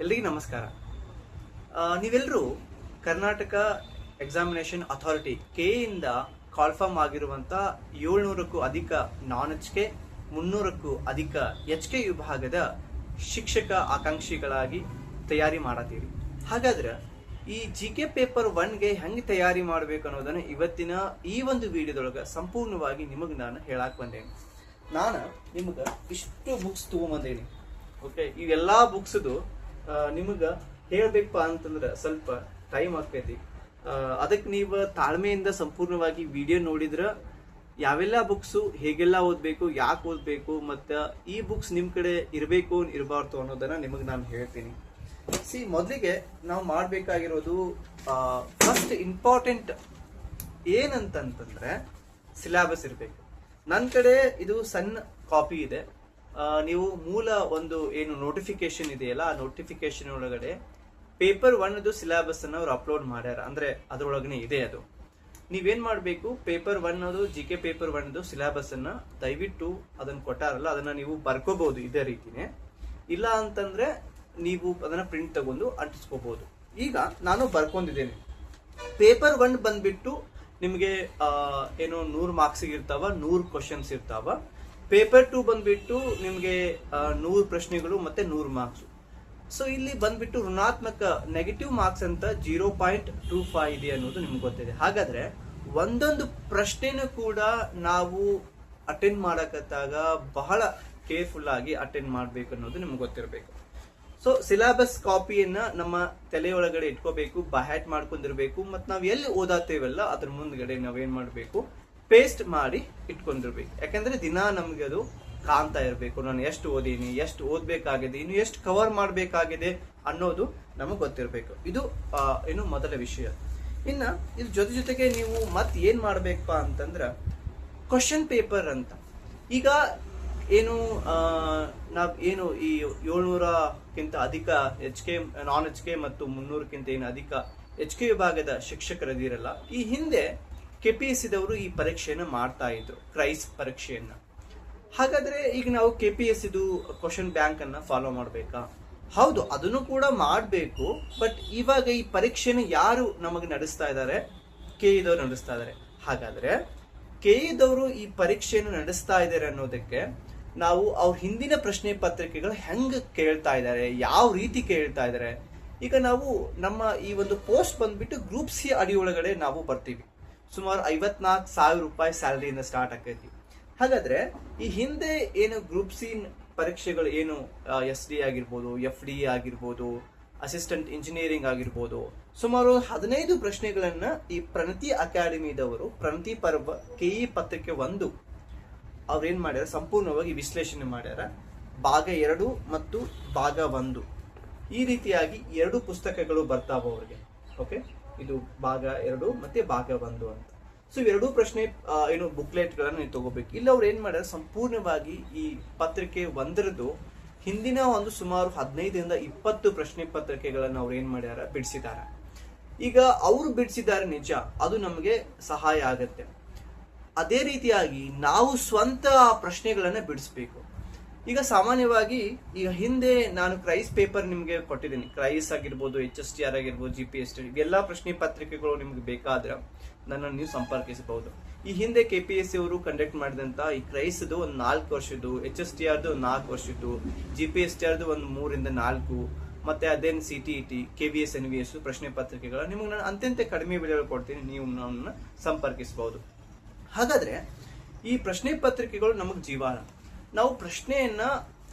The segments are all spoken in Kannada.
ಎಲ್ರಿಗೂ ನಮಸ್ಕಾರ. ನೀವೆಲ್ಲರೂ ಕರ್ನಾಟಕ ಎಕ್ಸಾಮಿನೇಷನ್ ಅಥಾರಿಟಿ ಕೆಯಿಂದ ಕಾಲ್ಫಾರ್ಮ್ ಆಗಿರುವಂಥ 700ಕ್ಕೂ ಅಧಿಕ ನಾನ್ ಎಚ್ ಕೆ 300ಕ್ಕೂ ಅಧಿಕ ಎಚ್ ಕೆ ವಿಭಾಗದ ಶಿಕ್ಷಕ ಆಕಾಂಕ್ಷಿಗಳಾಗಿ ತಯಾರಿ ಮಾಡತ್ತೀರಿ. ಹಾಗಾದ್ರೆ ಈ ಜಿ ಕೆ ಪೇಪರ್ 1ಗೆ ಹೆಂಗೆ ತಯಾರಿ ಮಾಡಬೇಕು ಅನ್ನೋದನ್ನ ಇವತ್ತಿನ ಈ ಒಂದು ವಿಡಿಯೋದೊಳಗೆ ಸಂಪೂರ್ಣವಾಗಿ ನಿಮಗೆ ನಾನು ಹೇಳಕ್ ಬಂದೇನೆ. ನಾನು ನಿಮಗೆ ಇಷ್ಟು ಬುಕ್ಸ್ ತಗೊಂಬಂದೇನಿ. ಓಕೆ, ಇವೆಲ್ಲಾ ಬುಕ್ಸ್ದು ನಿಮಗೆ ಹೇಳ್ಬೇಕಪ್ಪ ಅಂತಂದ್ರೆ ಸ್ವಲ್ಪ ಟೈಮ್ ಆಗ್ತೈತಿ. ಅದಕ್ಕೆ ನೀವು ತಾಳ್ಮೆಯಿಂದ ಸಂಪೂರ್ಣವಾಗಿ ವಿಡಿಯೋ ನೋಡಿದ್ರೆ ಯಾವೆಲ್ಲ ಬುಕ್ಸು ಹೇಗೆಲ್ಲ ಓದಬೇಕು, ಯಾಕೆ ಓದಬೇಕು, ಮತ್ತು ಈ ಬುಕ್ಸ್ ನಿಮ್ಮ ಕಡೆ ಇರಬೇಕು ಇರಬಾರ್ದು ಅನ್ನೋದನ್ನ ನಿಮಗೆ ನಾನು ಹೇಳ್ತೀನಿ. ಮೊದಲಿಗೆ ನಾವು ಮಾಡಬೇಕಾಗಿರೋದು ಫಸ್ಟ್ ಇಂಪಾರ್ಟೆಂಟ್ ಏನಂತಂತಂದ್ರೆ ಸಿಲೆಬಸ್ ಇರಬೇಕು. ನನ್ನ ಕಡೆ ಇದು ಸಣ್ಣ ಕಾಪಿ ಇದೆ. ನೀವು ಮೂಲ ಒಂದು ಏನು ನೋಟಿಫಿಕೇಶನ್ ಇದೆಯಲ್ಲ, ಆ ನೋಟಿಫಿಕೇಶನ್ ಒಳಗಡೆ ಪೇಪರ್ 1 ಸಿಲೆಬಸ್ ಅನ್ನು ಅವ್ರು ಅಪ್ಲೋಡ್ ಮಾಡ್ಯಾರ, ಅಂದ್ರೆ ಅದರೊಳಗನೆ ಇದೆ. ಅದು ನೀವೇನ್ ಮಾಡ್ಬೇಕು, paper 1 G K paper 1 syllabus ಅನ್ನ ದಯವಿಟ್ಟು ಅದನ್ನ ಕೊಟ್ಟಾರಲ್ಲ ಅದನ್ನ ನೀವು ಬರ್ಕೋಬಹುದು ಇದೇ ರೀತಿನೇ. ಇಲ್ಲ ಅಂತಂದ್ರೆ ನೀವು ಅದನ್ನ ಪ್ರಿಂಟ್ ತಗೊಂಡು ಅಂಟಿಸ್ಕೋಬಹುದು. ಈಗ ನಾನು ಬರ್ಕೊಂಡಿದ್ದೇನೆ. ಪೇಪರ್ 1 ಬಂದ್ಬಿಟ್ಟು ನಿಮಗೆ ಏನು 100 ಮಾರ್ಕ್ಸ್ ಇರ್ತಾವ, 100 ಕ್ವಶನ್ಸ್ ಇರ್ತಾವ. ಪೇಪರ್ 2 ಬಂದ್ಬಿಟ್ಟು ನಿಮಗೆ 100 ಪ್ರಶ್ನೆಗಳು ಮತ್ತೆ 100 ಮಾರ್ಕ್ಸ್. ಸೊ ಇಲ್ಲಿ ಬಂದ್ಬಿಟ್ಟು ಋಣಾತ್ಮಕ ನೆಗೆಟಿವ್ ಮಾರ್ಕ್ಸ್ ಅಂತ 0.25 ಇದೆ ಅನ್ನೋದು ನಿಮ್ಗೆ ಗೊತ್ತಿದೆ. ಹಾಗಾದ್ರೆ ಒಂದೊಂದು ಪ್ರಶ್ನೆನೂ ಕೂಡ ನಾವು ಅಟೆಂಡ್ ಮಾಡಕತ್ತಾಗ ಬಹಳ ಕೇರ್ಫುಲ್ ಆಗಿ ಅಟೆಂಡ್ ಮಾಡ್ಬೇಕು ಅನ್ನೋದು ನಿಮ್ಗೆ ಗೊತ್ತಿರಬೇಕು. ಸೊ ಸಿಲೆಬಸ್ ಕಾಪಿಯನ್ನ ನಮ್ಮ ತಲೆಯೊಳಗಡೆ ಇಟ್ಕೋಬೇಕು, ಬಹ್ಯಾಟ್ ಮಾಡ್ಕೊಂಡಿರ್ಬೇಕು. ಮತ್ತು ನಾವು ಎಲ್ಲಿ ಓದಾತೇವಲ್ಲ ಅದ್ರ ಮುಂದ್ಗಡೆ ನಾವೇನ್ ಮಾಡ್ಬೇಕು, ಪೇಸ್ಟ್ ಮಾಡಿ ಇಟ್ಕೊಂಡಿರ್ಬೇಕು. ಯಾಕಂದ್ರೆ ದಿನ ನಮ್ಗೆ ಅದು ಕಾಣ್ತಾ ಇರಬೇಕು, ನಾನು ಎಷ್ಟು ಓದೀನಿ, ಎಷ್ಟು ಓದ್ಬೇಕಾಗಿದೆ, ಇನ್ನು ಎಷ್ಟು ಕವರ್ ಮಾಡಬೇಕಾಗಿದೆ ಅನ್ನೋದು ನಮಗೆ ಗೊತ್ತಿರಬೇಕು. ಇದು ಏನು ಮೊದಲ ವಿಷಯ. ಇನ್ನ ಇದ್ರ ಜೊತೆಗೆ ನೀವು ಮತ್ತೆ ಏನ್ ಮಾಡ್ಬೇಕಪ್ಪ ಅಂತಂದ್ರ ಕ್ವಶನ್ ಪೇಪರ್ ಅಂತ. ಈಗ ಏನು ನಾವ್ ಏನು ಈ 700ಕ್ಕಿಂತ ಅಧಿಕ ಎಚ್ ಕೆ ನಾನ್ ಎಚ್ ಕೆ ಮತ್ತು 300ಕ್ಕಿಂತ ಏನು ಅಧಿಕ ಎಚ್ ಕೆ ವಿಭಾಗದ ಶಿಕ್ಷಕರದಿರಲ್ಲ, ಈ ಹಿಂದೆ KPSC ದವರು ಈ ಪರೀಕ್ಷೆಯನ್ನ ಮಾಡ್ತಾ ಇದ್ರು, ಕ್ರೈಸ್ ಪರೀಕ್ಷೆಯನ್ನ. ಹಾಗಾದ್ರೆ ಈಗ ನಾವು KPSC ಕ್ವಶನ್ ಬ್ಯಾಂಕ್ ಅನ್ನ ಫಾಲೋ ಮಾಡ್ಬೇಕಾ? ಹೌದು, ಅದನ್ನು ಕೂಡ ಮಾಡಬೇಕು. ಬಟ್ ಇವಾಗ ಈ ಪರೀಕ್ಷೆನ ಯಾರು ನಮಗೆ ನಡೆಸ್ತಾ ಇದ್ದಾರೆ? KE ದವರು ನಡೆಸ್ತಾ ಇದ್ದಾರೆ. ಹಾಗಾದ್ರೆ KE ದವರು ಈ ಪರೀಕ್ಷೆಯನ್ನು ನಡೆಸ್ತಾ ಇದ್ದಾರೆ ಅನ್ನೋದಕ್ಕೆ ನಾವು ಅವ್ರ ಹಿಂದಿನ ಪ್ರಶ್ನೆ ಪತ್ರಿಕೆಗಳು ಹೆಂಗ್ ಕೇಳ್ತಾ ಇದ್ದಾರೆ, ಯಾವ ರೀತಿ ಕೇಳ್ತಾ ಇದ್ದಾರೆ. ಈಗ ನಾವು ನಮ್ಮ ಈ ಒಂದು ಪೋಸ್ಟ್ ಬಂದ್ಬಿಟ್ಟು ಗ್ರೂಪ್ ಸಿ ಅಡಿಯೊಳಗಡೆ ನಾವು ಬರ್ತೀವಿ. ಸುಮಾರು 54,000 ರೂಪಾಯಿ ಸ್ಯಾಲರಿಯಿಂದ ಸ್ಟಾರ್ಟ್ ಆಕೈತಿ. ಹಾಗಾದ್ರೆ ಈ ಹಿಂದೆ ಏನು ಗ್ರೂಪ್ ಸಿ ಪರೀಕ್ಷೆಗಳು ಏನು SD ಆಗಿರ್ಬೋದು, FD ಆಗಿರ್ಬೋದು, ಅಸಿಸ್ಟೆಂಟ್ ಇಂಜಿನಿಯರಿಂಗ್ ಆಗಿರ್ಬೋದು, ಸುಮಾರು 15 ಪ್ರಶ್ನೆಗಳನ್ನ ಈ ಪ್ರಣತಿ ಅಕಾಡೆಮಿದವರು ಪ್ರಣತಿ ಪರ್ವ KE ಪತ್ರಿಕೆ 1 ಅವ್ರೇನ್ ಮಾಡ್ಯಾರ, ಸಂಪೂರ್ಣವಾಗಿ ವಿಶ್ಲೇಷಣೆ ಮಾಡ್ಯಾರ. ಭಾಗ 2 ಮತ್ತು ಭಾಗ 1 ಈ ರೀತಿಯಾಗಿ 2 ಪುಸ್ತಕಗಳು ಬರ್ತಾವ ಅವ್ರಿಗೆ. ಓಕೆ, ಇದು ಭಾಗ 2 ಮತ್ತೆ ಭಾಗ 1 ಅಂತ. ಸೊ ಇವೆರಡೂ ಪ್ರಶ್ನೆ ಏನು ಬುಕ್ಲೆಟ್ ಗಳನ್ನ ನೀವು ತಗೋಬೇಕು. ಇಲ್ಲ ಅವ್ರು ಏನ್ ಮಾಡ್ಯಾರ, ಸಂಪೂರ್ಣವಾಗಿ ಈ ಪತ್ರಿಕೆ 1 ಹಿಂದಿನ ಒಂದು ಸುಮಾರು 15ರಿಂದ 20 ಪ್ರಶ್ನೆ ಪತ್ರಿಕೆಗಳನ್ನ ಅವ್ರು ಏನ್ ಮಾಡ್ಯಾರ, ಬಿಡಿಸಿದಾರ. ಈಗ ಅವರು ಬಿಡಿಸಿದ್ದಾರೆ ನಿಜ, ಅದು ನಮಗೆ ಸಹಾಯ ಆಗತ್ತೆ. ಅದೇ ರೀತಿಯಾಗಿ ನಾವು ಸ್ವಂತ ಪ್ರಶ್ನೆಗಳನ್ನ ಬಿಡಿಸ್ಬೇಕು. ಈಗ ಸಾಮಾನ್ಯವಾಗಿ ಈಗ ಹಿಂದೆ ನಾನು ಕ್ರೈಸ್ ಪೇಪರ್ ನಿಮ್ಗೆ ಕೊಟ್ಟಿದ್ದೀನಿ. ಕ್ರೈಸ್ ಆಗಿರ್ಬೋದು, HSTR ಆಗಿರ್ಬೋದು, GPST ಇವೆಲ್ಲಾ ಪ್ರಶ್ನೆ ಪತ್ರಿಕೆಗಳು ನಿಮ್ಗೆ ಬೇಕಾದ್ರೆ ನನ್ನನ್ನು ನೀವು ಸಂಪರ್ಕಿಸಬಹುದು. ಈ ಹಿಂದೆ KPSC ಅವರು ಕಂಡಕ್ಟ್ ಮಾಡಿದಂತ ಈ ಕ್ರೈಸ್ದು ಒಂದು 4 ವರ್ಷದ್ದು, HSTRದು 4 ವರ್ಷದ್ದು, GPSTRದು ಒಂದು 3ರಿಂದ 4, ಮತ್ತೆ ಅದೇನು CTET, KVS, NVS ಪ್ರಶ್ನೆ ಪತ್ರಿಕೆಗಳ ನಿಮ್ಗೆ ನಾನು ಅತ್ಯಂತ ಕಡಿಮೆ ಬೆಲೆಗಳು ಕೊಡ್ತೀನಿ, ನೀವು ನನ್ನ ಸಂಪರ್ಕಿಸಬಹುದು. ಹಾಗಾದ್ರೆ ಈ ಪ್ರಶ್ನೆ ಪತ್ರಿಕೆಗಳು ನಮಗ್ ಜೀವಾನ. ನಾವು ಪ್ರಶ್ನೆಯನ್ನ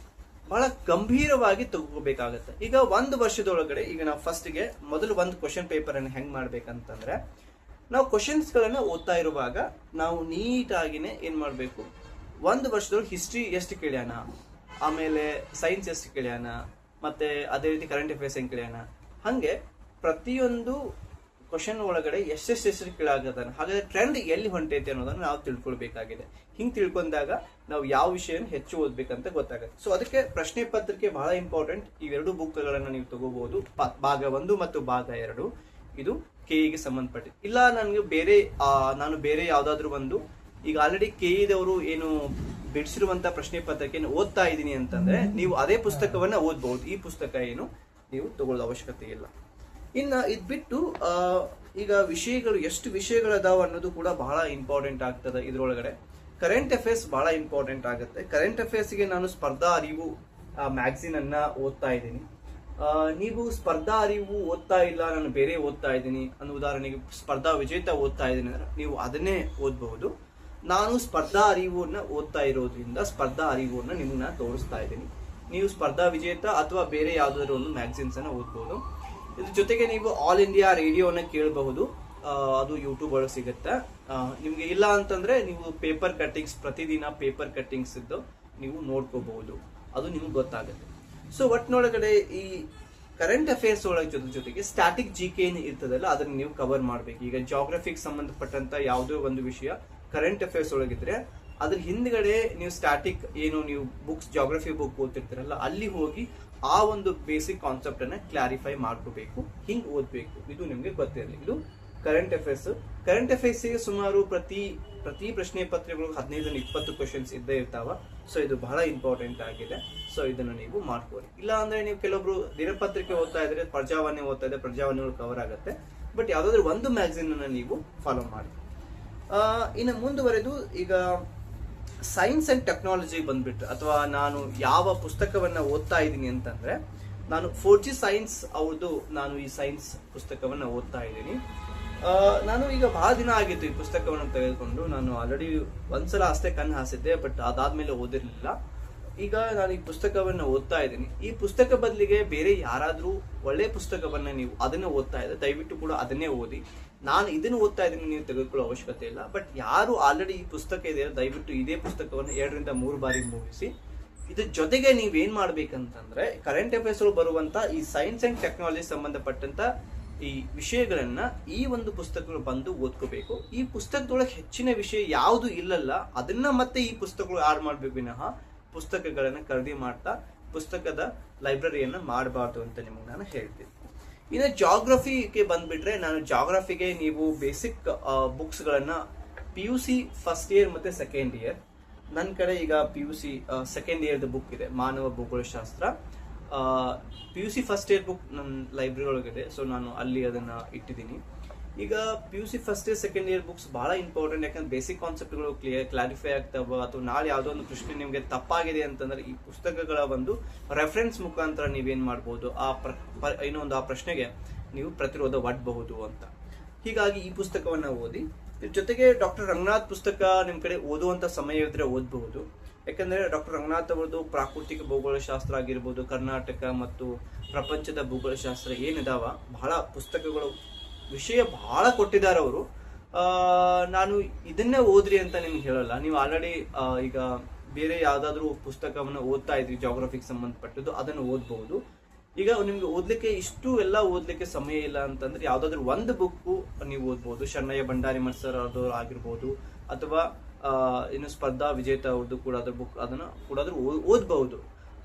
ಬಹಳ ಗಂಭೀರವಾಗಿ ತಗೋಬೇಕಾಗತ್ತೆ. ಈಗ 1 ವರ್ಷದೊಳಗಡೆ ಈಗ ನಾವು ಫಸ್ಟ್ಗೆ ಮೊದಲು ಒಂದು ಕ್ವಶನ್ ಪೇಪರ್ ಅನ್ನು ಹೆಂಗ್ ಮಾಡ್ಬೇಕಂತಂದ್ರೆ, ನಾವು ಕ್ವಶನ್ಸ್ ಗಳನ್ನ ಓದ್ತಾ ಇರುವಾಗ ನಾವು ನೀಟಾಗಿನೇ ಏನ್ ಮಾಡ್ಬೇಕು, 1 ವರ್ಷದೊಳಗೆ ಹಿಸ್ಟ್ರಿ ಎಷ್ಟು ಕೇಳ್ಯಾನ, ಆಮೇಲೆ ಸೈನ್ಸ್ ಎಷ್ಟು ಕೇಳ್ಯಾನ, ಮತ್ತೆ ಅದೇ ರೀತಿ ಕರೆಂಟ್ ಅಫೇರ್ಸ್ ಹೆಂಗ್ ಕೇಳ್ಯಾನ, ಹಂಗೆ ಪ್ರತಿಯೊಂದು ಕ್ವಶನ್ ಒಳಗಡೆ ಎಷ್ಟೆಷ್ಟು ಕೇಳಾಗತ್ತಾನ. ಹಾಗಾದ್ರೆ ಟ್ರೆಂಡ್ ಎಲ್ಲಿ ಹೊಂಟೈತೆ ಅನ್ನೋದನ್ನ ನಾವು ತಿಳ್ಕೊಳ್ಬೇಕಾಗಿದೆ. ಹಿಂಗ್ ತಿಳ್ಕೊಂಡಾಗ ನಾವು ಯಾವ ವಿಷಯನ ಹೆಚ್ಚು ಓದ್ಬೇಕಂತ ಗೊತ್ತಾಗುತ್ತೆ. ಸೊ ಅದಕ್ಕೆ ಪ್ರಶ್ನೆ ಪತ್ರಿಕೆ ಬಹಳ ಇಂಪಾರ್ಟೆಂಟ್. ಇವೆರಡು ಬುಕ್ಗಳನ್ನ ನೀವು ತಗೋಬಹುದು, ಭಾಗ 1 ಮತ್ತು ಭಾಗ 2. ಇದು KEಗೆ ಸಂಬಂಧಪಟ್ಟಿದೆ. ಇಲ್ಲ ನಾನು ಬೇರೆ ಯಾವ್ದಾದ್ರು ಒಂದು ಈಗ ಆಲ್ರೆಡಿ KEದವರು ಏನು ಬಿಡಿಸಿರುವಂತ ಪ್ರಶ್ನೆ ಪತ್ರಿಕೆಯನ್ನು ಓದ್ತಾ ಇದ್ದೀನಿ ಅಂತಂದ್ರೆ ನೀವು ಅದೇ ಪುಸ್ತಕವನ್ನ ಓದ್ಬಹುದು. ಈ ಪುಸ್ತಕ ಏನು ನೀವು ತಗೊಳ್ಳೋ ಅವಶ್ಯಕತೆ ಇಲ್ಲ. ಇನ್ನು ಇದು ಬಿಟ್ಟು ಈಗ ವಿಷಯಗಳು ಎಷ್ಟು ವಿಷಯಗಳದಾವ ಅನ್ನೋದು ಕೂಡ ಬಹಳ ಇಂಪಾರ್ಟೆಂಟ್ ಆಗ್ತದೆ. ಇದ್ರೊಳಗಡೆ ಕರೆಂಟ್ ಅಫೇರ್ಸ್ ಬಹಳ ಇಂಪಾರ್ಟೆಂಟ್ ಆಗುತ್ತೆ. ಕರೆಂಟ್ ಅಫೇರ್ಸ್ಗೆ ನಾನು ಸ್ಪರ್ಧಾ ಅರಿವು ಮ್ಯಾಗಝಿನ್ ಅನ್ನ ಓದ್ತಾ ಇದ್ದೀನಿ. ನೀವು ಸ್ಪರ್ಧಾ ಅರಿವು ಓದ್ತಾ ಇಲ್ಲ, ನಾನು ಬೇರೆ ಓದ್ತಾ ಇದ್ದೀನಿ ಅನ್ನೋ ಉದಾಹರಣೆಗೆ ಸ್ಪರ್ಧಾ ವಿಜೇತ ಓದ್ತಾ ಇದ್ದೀನಿ ಅಂದ್ರೆ ನೀವು ಅದನ್ನೇ ಓದಬಹುದು. ನಾನು ಸ್ಪರ್ಧಾ ಅರಿವನ್ನ ಓದ್ತಾ ಇರೋದ್ರಿಂದ ಸ್ಪರ್ಧಾ ಅರಿವನ್ನ ನಿಮ್ಮನ್ನ ತೋರಿಸ್ತಾ ಇದ್ದೀನಿ. ನೀವು ಸ್ಪರ್ಧಾ ವಿಜೇತ ಅಥವಾ ಬೇರೆ ಯಾವ್ದಾದ್ರು ಒಂದು ಮ್ಯಾಗಝಿನ್ಸ್ ಅನ್ನ ಓದ್ಬಹುದು. ಇದ್ರ ಜೊತೆಗೆ ನೀವು ಆಲ್ ಇಂಡಿಯಾ ರೇಡಿಯೋನ ಕೇಳಬಹುದು, ಅದು ಯೂಟ್ಯೂಬ್ ಒಳಗೆ ಸಿಗುತ್ತೆ. ನಿಮ್ಗೆ ಇಲ್ಲ ಅಂತಂದ್ರೆ ನೀವು ಪೇಪರ್ ಕಟ್ಟಿಂಗ್ಸ್, ಪ್ರತಿದಿನ ಪೇಪರ್ ಕಟ್ಟಿಂಗ್ಸ್ ಇದ್ದು ನೀವು ನೋಡ್ಕೋಬಹುದು, ಅದು ನಿಮ್ಗೆ ಗೊತ್ತಾಗುತ್ತೆ. ಸೊ ಒಟ್ಟಿನೊಳಗಡೆ ಈ ಕರೆಂಟ್ ಅಫೇರ್ಸ್ ಒಳಗೆ ಜೊತೆಗೆ ಸ್ಟ್ಯಾಟಿಕ್ ಜಿಕೆ ಏನು ಇರ್ತದಲ್ಲ ಅದನ್ನ ನೀವು ಕವರ್ ಮಾಡ್ಬೇಕು. ಈಗ ಜಾಗ್ರಫಿಗೆ ಸಂಬಂಧಪಟ್ಟಂತ ಯಾವುದೋ ಒಂದು ವಿಷಯ ಕರೆಂಟ್ ಅಫೇರ್ಸ್ ಒಳಗಿದ್ರೆ ಅದ್ರ ಹಿಂದ್ಗಡೆ ನೀವು ಸ್ಟ್ಯಾಟಿಕ್ ಏನು ನೀವು ಬುಕ್ಸ್ ಜಾಗ್ರಫಿ ಬುಕ್ ಓದ್ತಿರ್ತೀರಲ್ಲ ಅಲ್ಲಿ ಹೋಗಿ ಆ ಒಂದು ಬೇಸಿಕ್ ಕಾನ್ಸೆಪ್ಟ್ ಅನ್ನ ಕ್ಲಾರಿಫೈ ಮಾಡ್ಕೋಬೇಕು, ಹಿಂಗ್ ಓದ್ಬೇಕು. ಇದು ನಿಮ್ಗೆ ಗೊತ್ತಿರಲಿ. ಇದು ಕರೆಂಟ್ ಅಫೇರ್ಸ್. ಕರೆಂಟ್ ಅಫೇರ್ಸ್ ಸುಮಾರು ಪ್ರತಿ ಪ್ರಶ್ನೆ ಪತ್ರಿಕೆಗಳು 15-20 ಕ್ವಶನ್ಸ್ ಇದ್ದೇ ಇರ್ತಾವ. ಸೊ ಇದು ಬಹಳ ಇಂಪಾರ್ಟೆಂಟ್ ಆಗಿದೆ. ಸೊ ಇದನ್ನ ನೀವು ಮಾಡ್ಕೊಳ್ಳಿ. ಇಲ್ಲ ಅಂದ್ರೆ ನೀವು ಕೆಲವೊಬ್ರು ದಿನಪತ್ರಿಕೆ ಓದ್ತಾ ಇದ್ರೆ ಪ್ರಜಾವಾಣಿ ಓದ್ತಾ ಇದ್ರೆ ಪ್ರಜಾವಾಣಿಗಳು ಕವರ್ ಆಗುತ್ತೆ. ಬಟ್ ಯಾವ್ದಾದ್ರು ಒಂದು ಮ್ಯಾಗಝಿನ್ ಅನ್ನ ನೀವು ಫಾಲೋ ಮಾಡಿ. ಇನ್ನು ಮುಂದುವರೆದು ಈಗ ಸೈನ್ಸ್ ಅಂಡ್ ಟೆಕ್ನಾಲಜಿ ಬಂದ್ಬಿಟ್ಟು ಅಥವಾ ನಾನು ಯಾವ ಪುಸ್ತಕವನ್ನ ಓದ್ತಾ ಇದ್ದೀನಿ ಅಂತಂದ್ರೆ ನಾನು 4G ಸೈನ್ಸ್ ಅವ್ರದ್ದು ನಾನು ಈ ಸೈನ್ಸ್ ಪುಸ್ತಕವನ್ನ ಓದ್ತಾ ಇದ್ದೀನಿ. ನಾನು ಈಗ ಬಹಳ ದಿನ ಆಗಿತ್ತು ಈ ಪುಸ್ತಕವನ್ನು ತೆಗೆದುಕೊಂಡು. ನಾನು ಆಲ್ರೆಡಿ ಒಂದ್ಸಲ ಅಷ್ಟೇ ಕಣ್ಣು ಹಾಸಿದ್ದೆ, ಬಟ್ ಅದಾದ್ಮೇಲೆ ಓದಿರ್ಲಿಲ್ಲ. ಈಗ ನಾನು ಈ ಪುಸ್ತಕವನ್ನ ಓದ್ತಾ ಇದ್ದೀನಿ. ಈ ಪುಸ್ತಕ ಬದಲಿಗೆ ಬೇರೆ ಯಾರಾದ್ರೂ ಒಳ್ಳೆ ಪುಸ್ತಕವನ್ನ ನೀವು ಅದನ್ನ ಓದ್ತಾ ಇದ್ರೆ ದಯವಿಟ್ಟು ಕೂಡ ಅದನ್ನೇ ಓದಿ. ನಾನು ಇದನ್ನು ಓದ್ತಾ ಇದ್ದೀನಿ ನೀವು ತೆಗೆದುಕೊಳ್ಳೋ ಅವಶ್ಯಕತೆ ಇಲ್ಲ. ಬಟ್ ಯಾರು ಆಲ್ರೆಡಿ ಈ ಪುಸ್ತಕ ಇದೆ ದಯವಿಟ್ಟು ಇದೇ ಪುಸ್ತಕವನ್ನು 2-3 ಬಾರಿ ಮುಗಿಸಿ. ಇದ್ರ ಜೊತೆಗೆ ನೀವೇನ್ ಮಾಡ್ಬೇಕಂತಂದ್ರೆ ಕರೆಂಟ್ ಅಫೇರ್ಸ್ ಬರುವಂತ ಈ ಸೈನ್ಸ್ ಅಂಡ್ ಟೆಕ್ನಾಲಜಿ ಸಂಬಂಧಪಟ್ಟಂತ ಈ ವಿಷಯಗಳನ್ನ ಈ ಒಂದು ಪುಸ್ತಕಗಳು ಬಂದು ಓದ್ಕೋಬೇಕು. ಈ ಪುಸ್ತಕದೊಳಗೆ ಹೆಚ್ಚಿನ ವಿಷಯ ಯಾವುದು ಇಲ್ಲಲ್ಲ ಅದನ್ನ ಮತ್ತೆ ಈ ಪುಸ್ತಕಗಳು ಆಡ್ ಮಾಡ್ಬೇಕು ವಿನಃ ಪುಸ್ತಕಗಳನ್ನ ಖರೀದಿ ಮಾಡ್ತಾ ಪುಸ್ತಕದ ಲೈಬ್ರರಿಯನ್ನ ಮಾಡಬಾರ್ದು ಅಂತ ನಿಮಗೆ ನಾನು ಹೇಳ್ತೀನಿ. ಇನ್ನು ಜಾಗ್ರಫಿಗೆ ಬಂದ್ಬಿಟ್ರೆ ನಾನು ಜಾಗ್ರಫಿಗೆ ನೀವು ಬೇಸಿಕ್ ಬುಕ್ಸ್ ಗಳನ್ನ PUC ಫಸ್ಟ್ ಇಯರ್ ಮತ್ತೆ ಸೆಕೆಂಡ್ ಇಯರ್, ನನ್ನ ಕಡೆ ಈಗ PUC ಸೆಕೆಂಡ್ ಇಯರ್ದ ಬುಕ್ ಇದೆ, ಮಾನವ ಭೂಗೋಳಶಾಸ್ತ್ರ. PUC ಫಸ್ಟ್ ಇಯರ್ ಬುಕ್ ನನ್ನ ಲೈಬ್ರರಿ ಒಳಗಿದೆ. ಸೊ ನಾನು ಅಲ್ಲಿ ಅದನ್ನ ಇಟ್ಟಿದ್ದೀನಿ. ಈಗ PUC first year second year books ಬಹಳ ಇಂಪಾರ್ಟೆಂಟ್. ಯಾಕಂದ್ರೆ ಬೇಸಿಕ್ ಕಾನ್ಸೆಪ್ಟ್ಗಳು ಕ್ಲಾರಿಫೈ ಆಗ್ತಾವ. ಅಥವಾ ನಾಳೆ ಯಾವುದೋ ಒಂದು ಪ್ರಶ್ನೆ ನಿಮ್ಗೆ ತಪ್ಪಾಗಿದೆ ಅಂತಂದ್ರೆ ಈ ಪುಸ್ತಕಗಳ ಒಂದು ರೆಫರೆನ್ಸ್ ಮುಖಾಂತರ ನೀವೇನ್ ಮಾಡ್ಬೋದು ಆ ಪ್ರಶ್ನೆಗೆ ನೀವು ಪ್ರತಿರೋಧ ಒಡ್ಬಹುದು ಅಂತ. ಹೀಗಾಗಿ ಈ ಪುಸ್ತಕವನ್ನ ಓದಿ. ಜೊತೆಗೆ ಡಾಕ್ಟರ್ ರಂಗನಾಥ್ ಪುಸ್ತಕ ನಿಮ್ ಕಡೆ ಓದುವಂತ ಸಮಯ ಇದ್ರೆ ಓದಬಹುದು. ಯಾಕಂದ್ರೆ ಡಾಕ್ಟರ್ ರಂಗನಾಥ್ ಅವರದು ಪ್ರಾಕೃತಿಕ ಭೂಗೋಳಶಾಸ್ತ್ರ ಆಗಿರ್ಬೋದು, ಕರ್ನಾಟಕ ಮತ್ತು ಪ್ರಪಂಚದ ಭೂಗೋಳಶಾಸ್ತ್ರ ಏನಿದಾವ ಬಹಳ ಪುಸ್ತಕಗಳು ವಿಷಯ ಬಹಳ ಕೊಟ್ಟಿದ್ದಾರೆ ಅವರು. ನಾನು ಇದನ್ನೇ ಓದ್ರಿ ಅಂತ ನಿಮ್ಗೆ ಹೇಳಲ್ಲ. ನೀವು ಆಲ್ರೆಡಿ ಈಗ ಬೇರೆ ಯಾವ್ದಾದ್ರು ಪುಸ್ತಕವನ್ನ ಓದ್ತಾ ಇದ್ರಿ ಜಾಗ್ರಫಿಗೆ ಸಂಬಂಧಪಟ್ಟದ್ದು ಅದನ್ನು ಓದ್ಬಹುದು. ಈಗ ನಿಮ್ಗೆ ಓದ್ಲಿಕ್ಕೆ ಇಷ್ಟು ಎಲ್ಲ ಓದ್ಲಿಕ್ಕೆ ಸಮಯ ಇಲ್ಲ ಅಂತಂದ್ರೆ ಯಾವ್ದಾದ್ರು ಒಂದು ಬುಕ್ ನೀವು ಓದ್ಬಹುದು. ಶರಣಯ್ಯ ಭಂಡಾರಿ ಮಠ್ ಸರ್ ಅವ್ರದ್ದು ಆಗಿರ್ಬೋದು, ಅಥವಾ ಇನ್ನು ಸ್ಪರ್ಧಾ ವಿಜೇತ ಅವ್ರದ್ದು ಕೂಡ ಅದ್ರ ಬುಕ್ ಅದನ್ನ ಕೂಡ ಓದ್ಬಹುದು.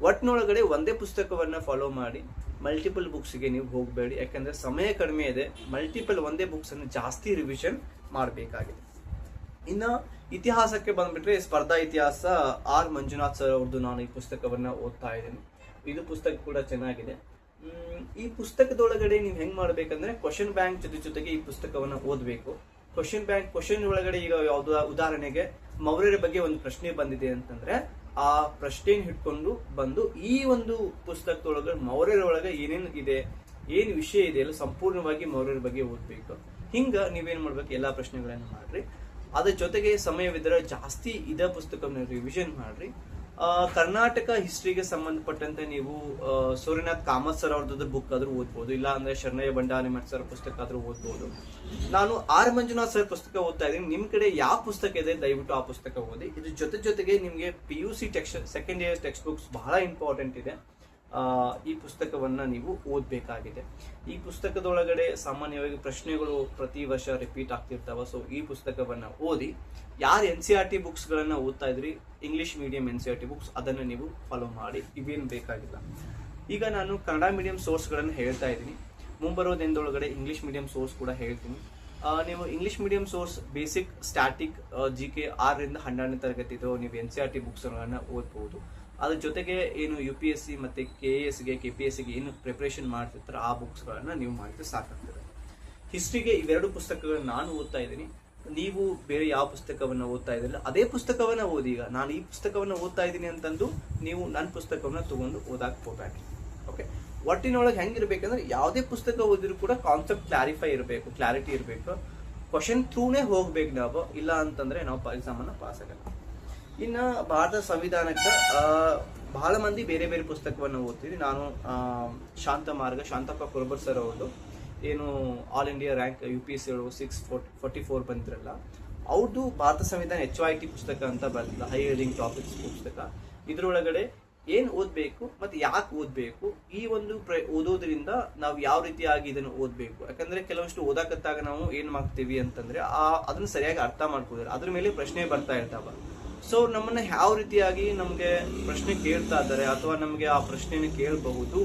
ಒಟ್ಟಿನೊಳಗಡೆ ಒಂದೇ ಪುಸ್ತಕವನ್ನ ಫಾಲೋ ಮಾಡಿ ಮಲ್ಟಿಪಲ್ ಬುಕ್ಸ್ಗೆ ನೀವು ಹೋಗಬೇಡಿ. ಯಾಕಂದ್ರೆ ಸಮಯ ಕಡಿಮೆ ಇದೆ. ಮಲ್ಟಿಪಲ್ ಒಂದೇ ಬುಕ್ಸ್ ಅನ್ನು ಜಾಸ್ತಿ ರಿವಿಷನ್ ಮಾಡಬೇಕಾಗಿದೆ. ಇನ್ನು ಇತಿಹಾಸಕ್ಕೆ ಬಂದ್ಬಿಟ್ರೆ ಸ್ಪರ್ಧಾ ಇತಿಹಾಸ R ಮಂಜುನಾಥ್ ಸರ್ ಅವ್ರದ್ದು ನಾನು ಈ ಪುಸ್ತಕವನ್ನ ಓದ್ತಾ ಇದ್ದೀನಿ. ಇದು ಪುಸ್ತಕ ಕೂಡ ಚೆನ್ನಾಗಿದೆ. ಈ ಪುಸ್ತಕದೊಳಗಡೆ ನೀವು ಹೆಂಗ್ ಮಾಡ್ಬೇಕಂದ್ರೆ ಕ್ವಶನ್ ಬ್ಯಾಂಕ್ ಜೊತೆಗೆ ಈ ಪುಸ್ತಕವನ್ನ ಓದ್ಬೇಕು. ಕ್ವಶನ್ ಒಳಗಡೆ ಈಗ ಯಾವ್ದು ಉದಾಹರಣೆಗೆ ಮೌರ್ಯರ ಬಗ್ಗೆ ಒಂದು ಪ್ರಶ್ನೆ ಬಂದಿದೆ ಅಂತಂದ್ರೆ ಆ ಪ್ರಶ್ನೆಯನ್ನು ಹಿಡ್ಕೊಂಡು ಬಂದು ಈ ಒಂದು ಪುಸ್ತಕದೊಳಗೆ ಮೌರ್ಯರ ಒಳಗೆ ಏನೇನು ಇದೆ, ಏನ್ ವಿಷಯ ಇದೆ ಎಲ್ಲ ಸಂಪೂರ್ಣವಾಗಿ ಮೌರ್ಯರ ಬಗ್ಗೆ ಓದ್ಬೇಕು. ಹಿಂಗ ನೀವೇನ್ ಮಾಡ್ಬೇಕು ಎಲ್ಲಾ ಪ್ರಶ್ನೆಗಳನ್ನ ಮಾಡ್ರಿ. ಅದ್ರ ಜೊತೆಗೆ ಸಮಯವಿದ್ರೆ ಜಾಸ್ತಿ ಇದ ಪುಸ್ತಕವನ್ನ ರಿವಿಷನ್ ಮಾಡ್ರಿ. ಕರ್ನಾಟಕ ಹಿಸ್ಟ್ರಿಗೆ ಸಂಬಂಧಪಟ್ಟಂತೆ ನೀವು ಸೂರ್ಯನಾಥ್ ಕಾಮತ್ ಸರ್ ಅವ್ರದ್ದು ಬುಕ್ ಆದ್ರೂ ಓದ್ಬೋದು. ಇಲ್ಲ ಅಂದ್ರೆ ಶರಣಯ್ಯ ಭಂಡಾರಿ ಮಠ್ ಸರ್ ಪುಸ್ತಕ ಆದ್ರೂ ಓದ್ಬೋದು. ನಾನು R ಮಂಜುನಾಥ್ ಸರ್ ಪುಸ್ತಕ ಓದ್ತಾ ಇದ್ದೀನಿ. ನಿಮ್ ಕಡೆ ಯಾವ ಪುಸ್ತಕ ಇದೆ ದಯವಿಟ್ಟು ಆ ಪುಸ್ತಕ ಓದಿ. ಇದ್ರ ಜೊತೆಗೆ ನಿಮ್ಗೆ PUC second year text books ಬಹಳ ಇಂಪಾರ್ಟೆಂಟ್ ಇದೆ. ಈ ಪುಸ್ತಕವನ್ನ ನೀವು ಓದ್ಬೇಕಾಗಿದೆ. ಈ ಪುಸ್ತಕದೊಳಗಡೆ ಸಾಮಾನ್ಯವಾಗಿ ಪ್ರಶ್ನೆಗಳು ಪ್ರತಿ ವರ್ಷ ರಿಪೀಟ್ ಆಗ್ತಿರ್ತಾವ. ಸೊ ಈ ಪುಸ್ತಕವನ್ನ ಓದಿ. ಯಾರು NCERT ಬುಕ್ಸ್ ಗಳನ್ನ ಓದ್ತಾ ಇದ್ರಿ, ಇಂಗ್ಲಿಷ್ ಮೀಡಿಯಂ NCERT ಬುಕ್ಸ್ ಅದನ್ನ ನೀವು ಫಾಲೋ ಮಾಡಿ. ಇವೇನು ಬೇಕಾಗಿಲ್ಲ. ಈಗ ನಾನು ಕನ್ನಡ ಮೀಡಿಯಂ ಸೋರ್ಸ್ ಗಳನ್ನ ಹೇಳ್ತಾ ಇದ್ದೀನಿ. ಮುಂಬರೋ ದಿನದೊಳಗಡೆ ಇಂಗ್ಲಿಷ್ ಮೀಡಿಯಂ ಸೋರ್ಸ್ ಕೂಡ ಹೇಳ್ತೀನಿ. ನೀವು English medium source basic static GK 6ರಿಂದ 12ನೇ ತರಗತಿ ನೀವು NCERT ಬುಕ್ಸ್ ಗಳನ್ನ ಓದ್ಬಹುದು. ಅದ್ರ ಜೊತೆಗೆ ಏನು UPSC ಮತ್ತೆ KASಗೆ KPSCಗೆ ಏನು ಪ್ರಿಪರೇಷನ್ ಮಾಡ್ತಿರ್ತಾರೆ ಆ ಬುಕ್ಸ್ಗಳನ್ನ ನೀವು ಮಾಡಿದ್ರೆ ಸಾಕಾಗ್ತದೆ. ಹಿಸ್ಟ್ರಿಗೆ ಇವೆರಡು ಪುಸ್ತಕಗಳನ್ನ ನಾನು ಓದ್ತಾ ಇದ್ದೀನಿ. ನೀವು ಬೇರೆ ಯಾವ ಪುಸ್ತಕವನ್ನ ಓದ್ತಾ ಇದ್ದಿಲ್ಲ ಅದೇ ಪುಸ್ತಕವನ್ನ ಓದಿ. ಈಗ ನಾನು ಈ ಪುಸ್ತಕವನ್ನ ಓದ್ತಾ ಇದ್ದೀನಿ ಅಂತಂದು ನೀವು ನನ್ನ ಪುಸ್ತಕವನ್ನ ತಗೊಂಡು ಓದಾಕ್ ಹೋಗ್ಬೇಡಿ. ಓಕೆ, ಒಟ್ಟಿನೊಳಗೆ ಹೆಂಗಿರ್ಬೇಕಂದ್ರೆ ಯಾವುದೇ ಪುಸ್ತಕ ಓದಿದ್ರು ಕೂಡ ಕಾನ್ಸೆಪ್ಟ್ ಕ್ಲಾರಿಟಿ ಇರಬೇಕು. ಕ್ವಶನ್ ಥ್ರೂನೇ ಹೋಗ್ಬೇಕು ನಾವು, ಇಲ್ಲ ಅಂತಂದ್ರೆ ನಾವು ಎಕ್ಸಾಮ್ ಅನ್ನ ಪಾಸ್ ಆಗಲ್ಲ. ಇನ್ನ ಭಾರತ ಸಂವಿಧಾನಕ್ಕೆ ಬಹಳ ಮಂದಿ ಬೇರೆ ಬೇರೆ ಪುಸ್ತಕವನ್ನು ಓದ್ತೀವಿ. ನಾನು ಶಾಂತಪ್ಪ ಕುರುಬರ್ ಸರ್ ಅವ್ರದ್ದು ಏನು ಆಲ್ ಇಂಡಿಯಾ ರ್ಯಾಂಕ್ UPSC 644 ಬಂದಿರಲ್ಲ, ಅವ್ರದ್ದು ಭಾರತ ಸಂವಿಧಾನ HYT ಪುಸ್ತಕ ಅಂತ ಬರ್ತದೆ, ಹೈ ರೀಡಿಂಗ್ ಟಾಪಿಕ್ಸ್ ಪುಸ್ತಕ. ಇದ್ರೊಳಗಡೆ ಏನ್ ಓದ್ಬೇಕು ಮತ್ತೆ ಯಾಕೆ ಓದ್ಬೇಕು, ಈ ಒಂದು ಓದೋದ್ರಿಂದ ನಾವು ಯಾವ ರೀತಿಯಾಗಿ ಇದನ್ನು ಓದ್ಬೇಕು. ಯಾಕಂದ್ರೆ ಕೆಲವಷ್ಟು ಓದಾಕತ್ತಾಗ ನಾವು ಏನ್ ಮಾಡ್ತೀವಿ ಅಂತಂದ್ರೆ ಅದನ್ನ ಸರಿಯಾಗಿ ಅರ್ಥ ಮಾಡ್ಕೋದಿಲ್ಲ, ಅದ್ರ ಮೇಲೆ ಪ್ರಶ್ನೆ ಬರ್ತಾ ಇರ್ತಾವ. ಸೊ ನಮ್ಮನ್ನ ಯಾವ ರೀತಿಯಾಗಿ ನಮ್ಗೆ ಪ್ರಶ್ನೆ ಕೇಳ್ತಾ ಇದ್ದಾರೆ ಅಥವಾ ನಮ್ಗೆ ಆ ಪ್ರಶ್ನೆನ ಕೇಳಬಹುದು,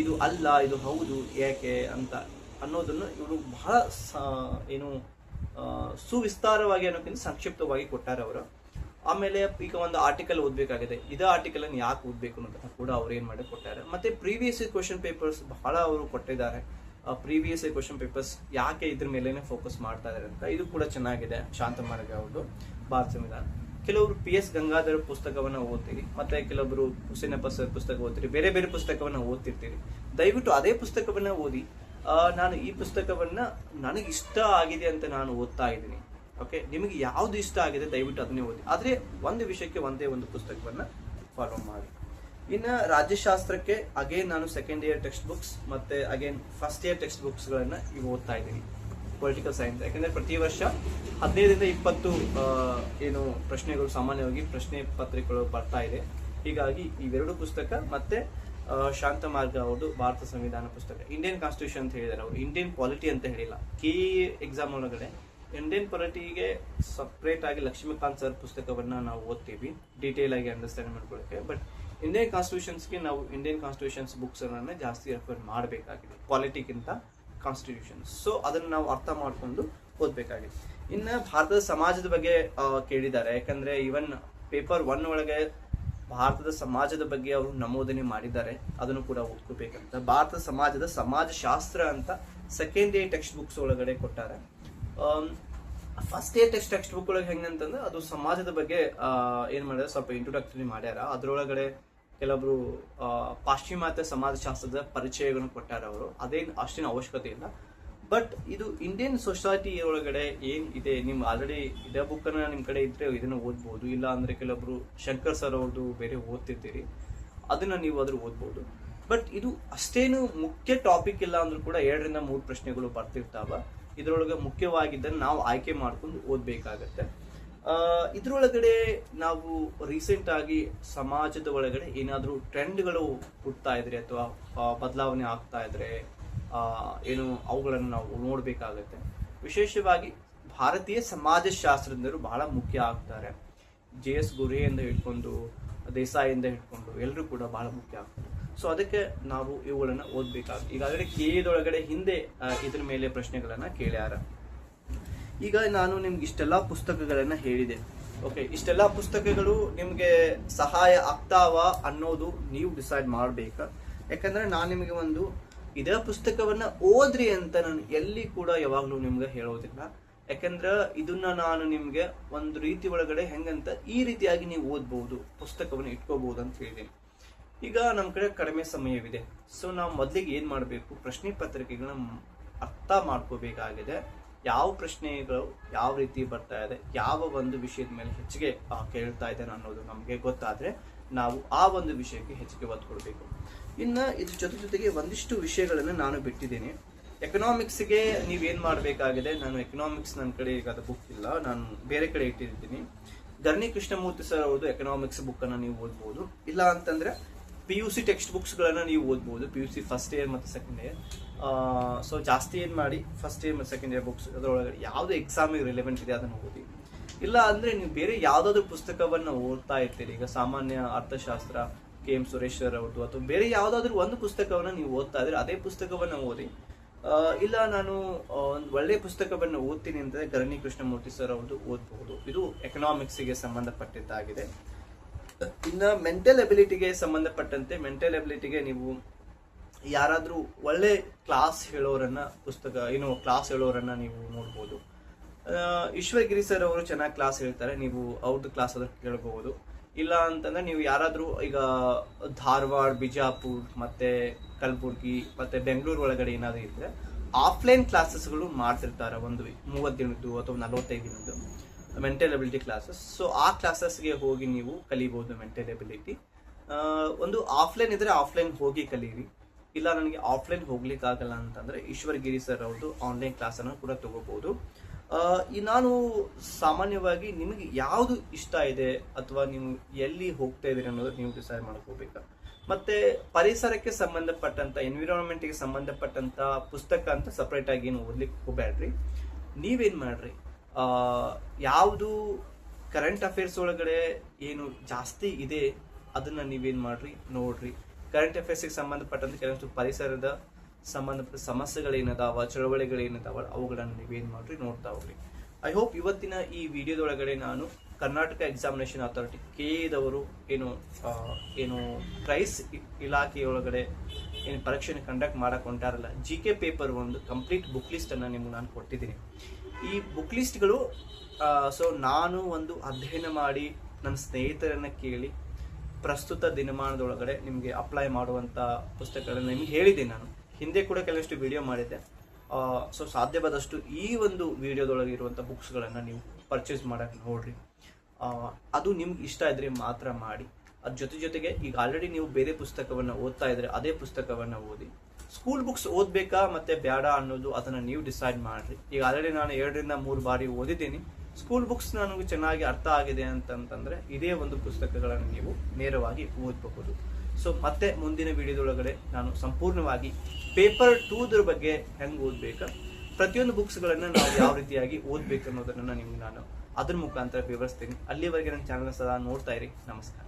ಇದು ಅಲ್ಲ ಇದು ಹೌದು ಯಾಕೆ ಅಂತ ಅನ್ನೋದನ್ನು ಇವರು ಬಹಳ ಸುವಿಸ್ತಾರವಾಗಿ ಅನ್ನೋಕ್ಕಿಂತ ಸಂಕ್ಷಿಪ್ತವಾಗಿ ಕೊಟ್ಟಾರೆ ಅವರು. ಆಮೇಲೆ ಈಗ ಒಂದು ಆರ್ಟಿಕಲ್ ಓದ್ಬೇಕಾಗಿದೆ, ಇದೇ ಆರ್ಟಿಕಲ್ ಅನ್ನು ಯಾಕೆ ಓದ್ಬೇಕು ಅನ್ನೋದನ್ನ ಕೂಡ ಅವ್ರು ಏನ್ ಮಾಡಿ ಕೊಟ್ಟಾರೆ. ಮತ್ತೆ ಪ್ರೀವಿಯಸ್ ಕ್ವಶನ್ ಪೇಪರ್ಸ್ ಬಹಳ ಅವರು ಕೊಟ್ಟಿದ್ದಾರೆ. ಪ್ರೀವಿಯಸ್ ಕ್ವಶನ್ ಪೇಪರ್ಸ್ ಯಾಕೆ ಇದ್ರ ಮೇಲೆನೆ ಫೋಕಸ್ ಮಾಡ್ತಾ ಇದಾರೆ ಅಂತ, ಇದು ಕೂಡ ಚೆನ್ನಾಗಿದೆ. ಶಾಂತಮಾರ್ಗ ಅವ್ರದ್ದು ಭಾರತ ಸಂವಿಧಾನ. ಕೆಲವರು PS ಗಂಗಾಧರ್ ಪುಸ್ತಕವನ್ನ ಓದ್ತೀರಿ, ಮತ್ತೆ ಕೆಲವೊಬ್ರು ಹುಸೇನಪ್ಪ ಸರ್ ಪುಸ್ತಕ ಓದ್ತೀರಿ, ಬೇರೆ ಬೇರೆ ಪುಸ್ತಕವನ್ನ ಓದ್ತಿರ್ತೀರಿ. ದಯವಿಟ್ಟು ಅದೇ ಪುಸ್ತಕವನ್ನ ಓದಿ. ನಾನು ಈ ಪುಸ್ತಕವನ್ನ ನನಗೆ ಇಷ್ಟ ಆಗಿದೆ ಅಂತ ನಾನು ಓದ್ತಾ ಇದ್ದೀನಿ. ಓಕೆ, ನಿಮಗೆ ಯಾವ್ದು ಇಷ್ಟ ಆಗಿದೆ ದಯವಿಟ್ಟು ಅದನ್ನೇ ಓದಿ. ಆದ್ರೆ ಒಂದು ವಿಷಯಕ್ಕೆ ಒಂದೇ ಒಂದು ಪುಸ್ತಕವನ್ನ ಫಾಲೋ ಮಾಡಿ. ಇನ್ನು ರಾಜ್ಯಶಾಸ್ತ್ರಕ್ಕೆ ಅಗೇನ್ ನಾನು ಸೆಕೆಂಡ್ ಇಯರ್ ಟೆಕ್ಸ್ಟ್ ಬುಕ್ಸ್ ಮತ್ತೆ again first year text books ಗಳನ್ನ ಈಗ ಓದ್ತಾ ಇದ್ದೀನಿ. ಪೊಲಿಟಿಕಲ್ ಸೈನ್ಸ್, ಯಾಕಂದ್ರೆ ಪ್ರತಿ ವರ್ಷ 15ರಿಂದ 20 ಏನು ಪ್ರಶ್ನೆಗಳು ಸಾಮಾನ್ಯವಾಗಿ ಪ್ರಶ್ನೆ ಪತ್ರಿಕೆಗಳು ಬರ್ತಾ ಇದೆ. ಹೀಗಾಗಿ ಇವೆರಡು ಪುಸ್ತಕ ಮತ್ತೆ ಶಾಂತಮಾರ್ಗ ಅವ್ರದ್ದು ಭಾರತ ಸಂವಿಧಾನ ಪುಸ್ತಕ. ಇಂಡಿಯನ್ ಕಾನ್ಸ್ಟಿಟ್ಯೂಷನ್ ಅಂತ ಹೇಳಿದ್ದಾರೆ ಅವರು, ಇಂಡಿಯನ್ ಪಾಲಿಟಿ ಅಂತ ಹೇಳಿಲ್ಲ. ಎಕ್ಸಾಮ್ ಒಳಗಡೆ ಇಂಡಿಯನ್ ಪಾಲಿಟಿಗೆ ಸಪ್ರೇಟ್ ಆಗಿ ಲಕ್ಷ್ಮೀಕಾಂತ್ ಸರ್ ಪುಸ್ತಕವನ್ನ ನಾವು ಓದ್ತೀವಿ ಡೀಟೇಲ್ ಆಗಿ ಅಂಡರ್ಸ್ಟ್ಯಾಂಡ್ ಮಾಡ್ಕೊಳ್ಳೋಕೆ. ಬಟ್ ಇಂಡಿಯನ್ ಕಾನ್ಸ್ಟಿಟ್ಯೂಷನ್ಸ್ಗೆ ನಾವು ಇಂಡಿಯನ್ ಕಾನ್ಸ್ಟಿಟ್ಯೂಷನ್ಸ್ ಬುಕ್ಸ್ ಅನ್ನ ಜಾಸ್ತಿ ರೆಫರ್ ಮಾಡಬೇಕಾಗಿದೆ ಪಾಲಿಟಿಕ್ಕಿಂತ ಕಾನ್ಸ್ಟಿಟ್ಯೂಷನ್. ಸೊ ಅದನ್ನ ನಾವು ಅರ್ಥ ಮಾಡ್ಕೊಂಡು ಓದ್ಬೇಕಾಗಿದೆ. ಇನ್ನು ಭಾರತದ ಸಮಾಜದ ಬಗ್ಗೆ ಕೇಳಿದ್ದಾರೆ, ಯಾಕಂದ್ರೆ ಇವನ್ ಪೇಪರ್ 1 ಒಳಗೆ ಭಾರತದ ಸಮಾಜದ ಬಗ್ಗೆ ಅವರು ನಮೂದನೆ ಮಾಡಿದ್ದಾರೆ, ಅದನ್ನು ಕೂಡ ಓದ್ಕೋಬೇಕಂತ. ಭಾರತದ ಸಮಾಜದ ಸಮಾಜಶಾಸ್ತ್ರ ಅಂತ ಸೆಕೆಂಡ್ ಇಯರ್ ಟೆಕ್ಸ್ಟ್ ಬುಕ್ಸ್ ಒಳಗಡೆ ಕೊಟ್ಟಾರೆ. ಫಸ್ಟ್ ಇಯರ್ ಟೆಕ್ಸ್ಟ್ ಬುಕ್ ಒಳಗೆ ಹೆಂಗಂತಂದ್ರೆ ಅದು ಸಮಾಜದ ಬಗ್ಗೆ ಏನ್ ಮಾಡಿದ್ರೆ ಸ್ವಲ್ಪ ಇಂಟ್ರೊಡಕ್ಟರಿ ಮಾಡ್ಯಾರ. ಅದ್ರೊಳಗಡೆ ಕೆಲವೊಬ್ರು ಪಾಶ್ಚಿಮಾತ್ಯ ಸಮಾಜಶಾಸ್ತ್ರದ ಪರಿಚಯಗಳನ್ನು ಕೊಟ್ಟಾರ ಅವರು, ಅದೇನು ಅಷ್ಟೇನು ಅವಶ್ಯಕತೆ ಇಲ್ಲ. ಬಟ್ ಇದು ಇಂಡಿಯನ್ ಸೊಸೈಟಿ ಒಳಗಡೆ ಏನ್ ಇದೆ, ನಿಮ್ ಆಲ್ರೆಡಿ ಇದೇ ಬುಕ್ ಅನ್ನ ನಿಮ್ ಕಡೆ ಇದ್ರೆ ಇದನ್ನ ಓದ್ಬಹುದು. ಇಲ್ಲ ಅಂದ್ರೆ ಕೆಲವೊಬ್ರು ಶಂಕರ್ ಸರ್ ಅವ್ರದ್ದು ಬೇರೆ ಓದ್ತಿರ್ತೀರಿ, ಅದನ್ನ ನೀವು ಅದ್ರ ಓದ್ಬಹುದು. ಬಟ್ ಇದು ಅಷ್ಟೇನು ಮುಖ್ಯ ಟಾಪಿಕ್ ಇಲ್ಲ ಅಂದ್ರೂ ಕೂಡ 2ರಿಂದ 3 ಪ್ರಶ್ನೆಗಳು ಬರ್ತಿರ್ತಾವ. ಇದ್ರೊಳಗೆ ಮುಖ್ಯವಾಗಿದ್ದನ್ನು ನಾವು ಆಯ್ಕೆ ಮಾಡ್ಕೊಂಡು ಓದ್ಬೇಕಾಗತ್ತೆ. ಇದ್ರೊಳಗಡೆ ನಾವು ರೀಸೆಂಟ್ ಆಗಿ ಸಮಾಜದ ಒಳಗಡೆ ಏನಾದ್ರೂ ಟ್ರೆಂಡ್ಗಳು ಹುಡ್ತಾ ಇದ್ರೆ ಅಥವಾ ಬದಲಾವಣೆ ಆಗ್ತಾ ಇದ್ರೆ ಏನು ಅವುಗಳನ್ನು ನಾವು ನೋಡ್ಬೇಕಾಗತ್ತೆ. ವಿಶೇಷವಾಗಿ ಭಾರತೀಯ ಸಮಾಜಶಾಸ್ತ್ರಜ್ಞರು ಬಹಳ ಮುಖ್ಯ ಆಗ್ತಾರೆ. JS ಗುರೇಯಿಂದ ಹಿಡ್ಕೊಂಡು ದೇಸಾಯಿಯಿಂದ ಹಿಡ್ಕೊಂಡು ಎಲ್ಲರೂ ಕೂಡ ಬಹಳ ಮುಖ್ಯ ಆಗ್ತಾರೆ. ಸೊ ಅದಕ್ಕೆ ನಾವು ಇವುಗಳನ್ನ ಓದ್ಬೇಕಾಗುತ್ತೆ. ಈಗಾಗಲೇ KA ಹಿಂದೆ ಇದ್ರ ಮೇಲೆ ಪ್ರಶ್ನೆಗಳನ್ನ ಕೇಳ್ಯಾರ. ಈಗ ನಾನು ನಿಮ್ಗೆ ಇಷ್ಟೆಲ್ಲಾ ಪುಸ್ತಕಗಳನ್ನ ಹೇಳಿದೆ. ಓಕೆ, ಇಷ್ಟೆಲ್ಲಾ ಪುಸ್ತಕಗಳು ನಿಮ್ಗೆ ಸಹಾಯ ಆಗ್ತಾವ ಅನ್ನೋದು ನೀವು ಡಿಸೈಡ್ ಮಾಡ್ಬೇಕ. ಯಾಕಂದ್ರೆ ನಾನು ನಿಮಗೆ ಒಂದು ಇದೇ ಪುಸ್ತಕವನ್ನ ಓದ್ರಿ ಅಂತ ನಾನು ಎಲ್ಲಿ ಕೂಡ ಯಾವಾಗ್ಲೂ ನಿಮ್ಗೆ ಹೇಳೋದಿಲ್ಲ. ಯಾಕಂದ್ರ ಇದನ್ನ ನಾನು ನಿಮ್ಗೆ ಒಂದು ರೀತಿ ಒಳಗಡೆ ಹೆಂಗಂತ ಈ ರೀತಿಯಾಗಿ ನೀವು ಓದ್ಬಹುದು, ಪುಸ್ತಕವನ್ನು ಇಟ್ಕೋಬಹುದು ಅಂತ ಹೇಳಿದ್ದೀನಿ. ಈಗ ನಮ್ಮ ಕಡೆ ಕಡಿಮೆ ಸಮಯವಿದೆ. ಸೊ ನಾವು ಮೊದಲಿಗೆ ಏನ್ ಮಾಡಬೇಕು, ಪ್ರಶ್ನೆ ಪತ್ರಿಕೆಗಳನ್ನ ಅರ್ಥ ಮಾಡ್ಕೋಬೇಕಾಗಿದೆ. ಯಾವ ಪ್ರಶ್ನೆಗಳು ಯಾವ ರೀತಿ ಬರ್ತಾ ಇದೆ, ಯಾವ ಒಂದು ವಿಷಯದ ಮೇಲೆ ಹೆಚ್ಚಿಗೆ ಕೇಳ್ತಾ ಇದ್ದಾನೆ ಅನ್ನೋದು ನಮಗೆ ಗೊತ್ತಾದ್ರೆ ನಾವು ಆ ಒಂದು ವಿಷಯಕ್ಕೆ ಹೆಚ್ಚಿಗೆ ಒತ್ತು ಕೊಡಬೇಕು. ಇನ್ನು ಇದ್ರ ಜೊತೆಗೆ ಒಂದಿಷ್ಟು ವಿಷಯಗಳನ್ನ ನಾನು ಬಿಟ್ಟಿದ್ದೀನಿ. ಎಕನಾಮಿಕ್ಸ್ಗೆ ನೀವೇನ್ ಮಾಡಬೇಕಾಗಿದೆ, ನಾನು ಎಕನಾಮಿಕ್ಸ್ ನನ್ನ ಕಡೆ ಈಗ ಅದು ಬುಕ್ ಇಲ್ಲ, ನಾನು ಬೇರೆ ಕಡೆ ಇಟ್ಟಿರ್ತೀನಿ. ಧರಣಿ ಕೃಷ್ಣಮೂರ್ತಿ ಸರ್ ಅವ್ರದ್ದು ಎಕನಾಮಿಕ್ಸ್ ಬುಕ್ ಅನ್ನ ನೀವು ಓದ್ಬೋದು. ಇಲ್ಲ ಅಂತಂದ್ರೆ PUC ಟೆಕ್ಸ್ಟ್ ಬುಕ್ಸ್ ಗಳನ್ನ ನೀವು ಓದ್ಬೋದು, PUC ಫಸ್ಟ್ ಇಯರ್ ಮತ್ತು ಸೆಕೆಂಡ್ ಇಯರ್. ಸೊ ಜಾಸ್ತಿ ಏನ್ ಮಾಡಿ ಫಸ್ಟ್ ಇಯರ್ ಮತ್ತು ಸೆಕೆಂಡ್ ಇಯರ್ ಬುಕ್ಸ್ ಅದರೊಳಗಡೆ ಯಾವ್ದು ಎಕ್ಸಾಮಿಗೆ ರಿಲೆವೆಂಟ್ ಇದೆ ಅದನ್ನು ಓದಿ. ಇಲ್ಲ ಅಂದ್ರೆ ನೀವು ಬೇರೆ ಯಾವ್ದಾದ್ರು ಪುಸ್ತಕವನ್ನ ಓದ್ತಾ ಇರ್ತೀರಿ, ಈಗ ಸಾಮಾನ್ಯ ಅರ್ಥಶಾಸ್ತ್ರ KM ಸುರೇಶ್ ಸರ್ ಅವ್ರದ್ದು ಅಥವಾ ಬೇರೆ ಯಾವ್ದಾದ್ರು ಒಂದು ಪುಸ್ತಕವನ್ನ ನೀವು ಓದ್ತಾ ಇದ್ರೆ ಅದೇ ಪುಸ್ತಕವನ್ನ ಓದಿ. ಇಲ್ಲ ನಾನು ಒಂದು ಒಳ್ಳೆ ಪುಸ್ತಕವನ್ನು ಓದ್ತೀನಿ ಅಂತಂದ್ರೆ ಧರಣಿ ಕೃಷ್ಣಮೂರ್ತಿ ಸರ್ ಅವ್ರದ್ದು ಓದ್ಬಹುದು. ಇದು ಎಕನಾಮಿಕ್ಸ್ ಗೆ ಸಂಬಂಧಪಟ್ಟಿದ್ದಾಗಿದೆ. ಇನ್ನು ಮೆಂಟಲ್ ಎಬಿಲಿಟಿಗೆ ಸಂಬಂಧಪಟ್ಟಂತೆ ಮೆಂಟಲ್ ಎಬಿಲಿಟಿಗೆ ನೀವು ಯಾರಾದ್ರೂ ಒಳ್ಳೆ ಕ್ಲಾಸ್ ಹೇಳೋರನ್ನ ಕ್ಲಾಸ್ ಹೇಳೋರನ್ನ ನೀವು ನೋಡ್ಬೋದು. ಈಶ್ವರ್ ಗಿರಿ ಸರ್ ಅವರು ಚೆನ್ನಾಗಿ ಕ್ಲಾಸ್ ಹೇಳ್ತಾರೆ, ನೀವು ಅವ್ರದ್ದು ಕ್ಲಾಸ್ ಆದ್ರೂ ಕೇಳಬಹುದು. ಇಲ್ಲ ಅಂತಂದ್ರೆ ನೀವು ಯಾರಾದ್ರೂ ಈಗ ಧಾರವಾಡ, ಬಿಜಾಪುರ್ ಮತ್ತೆ ಕಲಬುರ್ಗಿ ಮತ್ತೆ ಬೆಂಗಳೂರು ಒಳಗಡೆ ಏನಾದ್ರು ಇದ್ರೆ ಆಫ್ಲೈನ್ ಕ್ಲಾಸಸ್ಗಳು ಮಾಡ್ತಿರ್ತಾರೆ, ಒಂದು 30 ದಿನದ್ದು ಅಥವಾ 45 ದಿನದ್ದು ಮೆಂಟಲ್ ಎಬಿಲಿಟಿ ಕ್ಲಾಸಸ್. ಸೊ ಆ ಕ್ಲಾಸಸ್ಗೆ ಹೋಗಿ ನೀವು ಕಲಿಬಹುದು ಮೆಂಟಲ್ ಎಬಿಲಿಟಿ. ಒಂದು ಆಫ್ಲೈನ್ ಇದ್ರೆ ಆಫ್ಲೈನ್ ಹೋಗಿ ಕಲೀರಿ. ಇಲ್ಲ ನನಗೆ ಆಫ್ಲೈನ್ ಹೋಗ್ಲಿಕ್ಕೆ ಆಗಲ್ಲ ಅಂತಂದ್ರೆ ಈಶ್ವರ್ ಗಿರಿ ಸರ್ ಅವ್ರದ್ದು ಆನ್ಲೈನ್ ಕ್ಲಾಸ್ ಅನ್ನು ಕೂಡ ತಗೋಬಹುದು. ನಾನು ಸಾಮಾನ್ಯವಾಗಿ ನಿಮಗೆ ಯಾವುದು ಇಷ್ಟ ಇದೆ ಅಥವಾ ನೀವು ಎಲ್ಲಿ ಹೋಗ್ತಾ ಇದ್ದೀರಿ ಅನ್ನೋದು ನೀವು ಡಿಸೈಡ್ ಮಾಡ್ಕೋಬೇಕು. ಮತ್ತೆ ಪರಿಸರಕ್ಕೆ ಸಂಬಂಧಪಟ್ಟಂತ ಎನ್ವಿರಾನ್ಮೆಂಟ್ಗೆ ಸಂಬಂಧಪಟ್ಟಂತ ಪುಸ್ತಕ ಅಂತ ಸಪ್ರೇಟ್ ಆಗಿ ಏನು ಓದ್ಲಿಕ್ಕೆ ಹೋಗ್ಬೇಡ್ರಿ. ನೀವೇನ್ ಮಾಡ್ರಿ, ಯಾವುದು ಕರೆಂಟ್ ಅಫೇರ್ಸ್ ಒಳಗಡೆ ಏನು ಜಾಸ್ತಿ ಇದೆ ಅದನ್ನ ನೀವೇನ್ ಮಾಡ್ರಿ ನೋಡ್ರಿ. ಕರೆಂಟ್ ಅಫೇರ್ಸ್ಗೆ ಸಂಬಂಧಪಟ್ಟಂತೆ ಕೆಲವೊಂದು ಪರಿಸರದ ಸಂಬಂಧಪಟ್ಟ ಸಮಸ್ಯೆಗಳೇನದಾವ, ಚಳವಳಿಗಳೇನದಾವ ಅವುಗಳನ್ನು ನೀವೇನ್ ಮಾಡ್ರಿ ನೋಡ್ತಾ ಹೋಗ್ರಿ. ಐ ಹೋಪ್ ಇವತ್ತಿನ ಈ ವಿಡಿಯೋದೊಳಗಡೆ ನಾನು ಕರ್ನಾಟಕ ಎಕ್ಸಾಮಿನೇಷನ್ ಅಥಾರಿಟಿ KA ಏನು ಪ್ರೈಸ್ ಇಲಾಖೆಯೊಳಗಡೆ ಏನು ಪರೀಕ್ಷೆನ ಕಂಡಕ್ಟ್ ಮಾಡಕ್ ಹೊಂಟಾರಲ್ಲ, GK ಪೇಪರ್ ಒಂದು ಕಂಪ್ಲೀಟ್ ಬುಕ್ ಲಿಸ್ಟ್ ಅನ್ನ ನಿಮ್ಗೆ ನಾನು ಕೊಟ್ಟಿದ್ದೀನಿ. ಈ ಬುಕ್ ಲಿಸ್ಟ್ಗಳು ಸೊ ನಾನು ಒಂದು ಅಧ್ಯಯನ ಮಾಡಿ ನನ್ನ ಸ್ನೇಹಿತರನ್ನ ಕೇಳಿ ಪ್ರಸ್ತುತ ದಿನಮಾನದೊಳಗಡೆ ನಿಮಗೆ ಅಪ್ಲೈ ಮಾಡುವಂತ ಪುಸ್ತಕಗಳನ್ನ ನಿಮ್ಗೆ ಹೇಳಿದೆ. ನಾನು ಹಿಂದೆ ಕೂಡ ಕೆಲವಷ್ಟು ವಿಡಿಯೋ ಮಾಡಿದ್ದೆ. ಸೊ ಸಾಧ್ಯವಾದಷ್ಟು ಈ ಒಂದು ವಿಡಿಯೋದೊಳಗೆ ಇರುವಂಥ ಬುಕ್ಸ್ಗಳನ್ನು ನೀವು ಪರ್ಚೇಸ್ ಮಾಡಕ್ಕೆ ನೋಡ್ರಿ. ಅದು ನಿಮ್ಗೆ ಇಷ್ಟ ಇದ್ರೆ ಮಾತ್ರ ಮಾಡಿ. ಅದ್ರ ಜೊತೆಗೆ ಈಗ ಆಲ್ರೆಡಿ ನೀವು ಬೇರೆ ಪುಸ್ತಕವನ್ನು ಓದ್ತಾ ಇದ್ರೆ ಅದೇ ಪುಸ್ತಕವನ್ನು ಓದಿ. ಸ್ಕೂಲ್ ಬುಕ್ಸ್ ಓದ್ಬೇಕಾ ಮತ್ತೆ ಬೇಡ ಅನ್ನೋದು ಅದನ್ನ ನೀವು ಡಿಸೈಡ್ ಮಾಡ್ರಿ. ಈಗ ಆಲ್ರೆಡಿ ನಾನು 2 ರಿಂದ 3 ಬಾರಿ ಓದಿದ್ದೀನಿ. ಸ್ಕೂಲ್ ಬುಕ್ಸ್ ನನಗೆ ಚೆನ್ನಾಗಿ ಅರ್ಥ ಆಗಿದೆ ಅಂತಂದ್ರೆ ಇದೇ ಒಂದು ಪುಸ್ತಕಗಳನ್ನು ನೀವು ನೇರವಾಗಿ ಓದಬಹುದು. ಸೊ ಮತ್ತೆ ಮುಂದಿನ ವಿಡಿಯೋದೊಳಗಡೆ ನಾನು ಸಂಪೂರ್ಣವಾಗಿ ಪೇಪರ್ 2 ಬಗ್ಗೆ ಹೆಂಗೆ ಓದ್ಬೇಕಾ, ಪ್ರತಿಯೊಂದು ಬುಕ್ಸ್ಗಳನ್ನು ನಾವು ಯಾವ ರೀತಿಯಾಗಿ ಓದ್ಬೇಕು ಅನ್ನೋದನ್ನ ನಿಮ್ಗೆ ನಾನು ಅದ್ರ ಮುಖಾಂತರ ವಿವರಿಸ್ತೀನಿ. ಅಲ್ಲಿವರೆಗೆ ನನ್ನ ಚಾನಲ್ ಸದಾ ನೋಡ್ತಾ ಇರಿ. ನಮಸ್ಕಾರ.